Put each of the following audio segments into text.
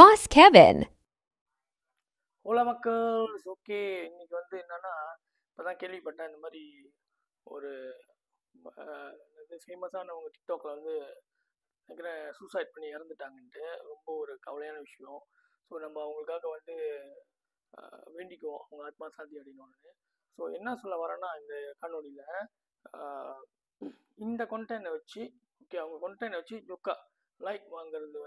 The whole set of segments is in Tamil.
Boss Kevin. ஹலோ மக்கள்ஸ். ஓகே, இன்னைக்கு என்னன்னா, இப்போதான் கேள்விப்பட்டேன் இந்த மாதிரி ஒரு ஃபேமஸானவங்க டிக்டாக்ல நினைக்கிறேன் சூசைட் பண்ணி இறந்துட்டாங்கன்ட்டு. ரொம்ப ஒரு கவலையான விஷயம். ஸோ நம்ம அவங்களுக்காக வேண்டிக்குவோம், அவங்க ஆத்மா சாந்தி அடையணும்னு. ஸோ என்ன சொல்ல வரேன்னா, இந்த காணொலியில் இந்த கொண்டென்ட்டை வச்சு அவங்க கொண்டென்ட்டை வச்சு ஜொக்கா லைக் வாங்குறது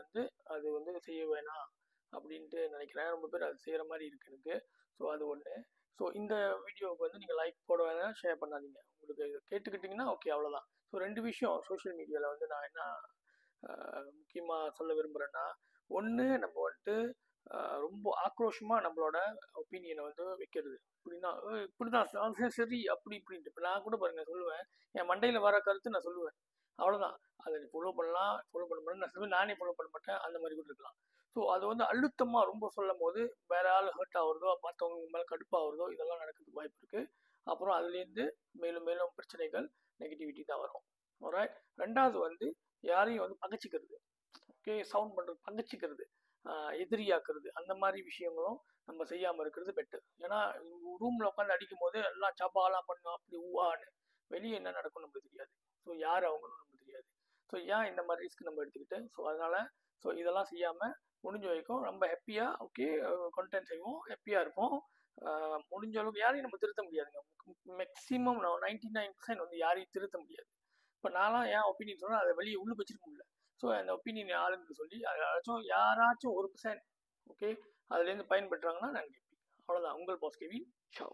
அது செய்ய வேணாம் அப்படின்ட்டு நினைக்கிறேன். ரொம்ப பேர் அது செய்கிற மாதிரி இருக்கு எனக்கு. ஸோ அது ஒன்று. ஸோ இந்த வீடியோவுக்கு நீங்கள் லைக் போட வேணாம், ஷேர் பண்ணாதீங்க. உங்களுக்கு கேட்டுக்கிட்டிங்கன்னா ஓகே, அவ்வளோதான். ஸோ ரெண்டு விஷயம் சோஷியல் மீடியாவில் நான் என்ன முக்கியமாக சொல்ல விரும்புகிறேன்னா, ஒன்று நம்ம ரொம்ப ஆக்ரோஷமாக நம்மளோட ஒப்பீனியனை வைக்கிறது. இப்படின்னா இப்படிதான் சரி அப்படி இப்படின்ட்டு. இப்போ நான் கூட பாருங்க சொல்லுவேன், என் மண்டையில் வர கருத்து நான் சொல்லுவேன், அவ்வளோதான். அதை ஃபாலோ பண்ணலாம், ஃபாலோ பண்ண மாட்டேன் நான் சொல்லுவேன், நானே ஃபாலோ பண்ண மாட்டேன், அந்த மாதிரி கூட இருக்கலாம். ஸோ அது அழுத்தமாக ரொம்ப சொல்லும் போது வேற ஆள் ஹர்ட் ஆகுறதோ, மற்றவங்க மேலே கடுப்பாகிறதோ, இதெல்லாம் நடக்கிறதுக்கு வாய்ப்பு இருக்குது. அப்புறம் அதுலேருந்து மேலும் மேலும் பிரச்சனைகள், நெகட்டிவிட்டி தான் வரும். ஆல்ரைட். ரெண்டாவது யாரையும் பகைச்சிக்கிறது, ஓகே, சவுண்ட் பண்ணுறது, பகைச்சிக்கிறது, எதிரியாக்குறது, அந்த மாதிரி விஷயங்களும் நம்ம செய்யாமல் இருக்கிறது பெட்டர். ஏன்னா ரூமில் உட்காந்து அடிக்கும் போது எல்லாம் சப்பாலாம் பண்ணும், அப்படி ஊவான்னு. வெளியே என்ன நடக்கும் நம்மளுக்கு தெரியாது. ஸோ யார் அவங்களும் நமக்கு தெரியாது. ஸோ ஏன் இந்த மாதிரி ரிஸ்க் நம்ம எடுத்துக்கிட்டு, ஸோ அதனால் இதெல்லாம் செய்யாமல் முடிஞ்ச வரைக்கும் நம்ம ஹாப்பியாக ஓகே கண்டென்ட் செய்வோம், ஹாப்பியாக இருப்போம். முடிஞ்ச அளவுக்கு யாரையும் நம்ம திருத்த முடியாதுங்க. மேக்ஸிமம் 99% யாரையும் திருத்த முடியாது. இப்போ நான்லாம் ஏன் ஒப்பீனியன் சொன்னால் அதை வெளியே உள்ள வச்சிருக்க முடியல. ஸோ அந்த ஒப்பீனியன் ஆளுன்னு சொல்லி யாராச்சும் 1% ஓகே அதுலேருந்து பயன்பெற்றாங்கன்னா நான் கேட்பேன். அவ்வளோதான். உங்கள் பாஸ் கெவின். ஷோ.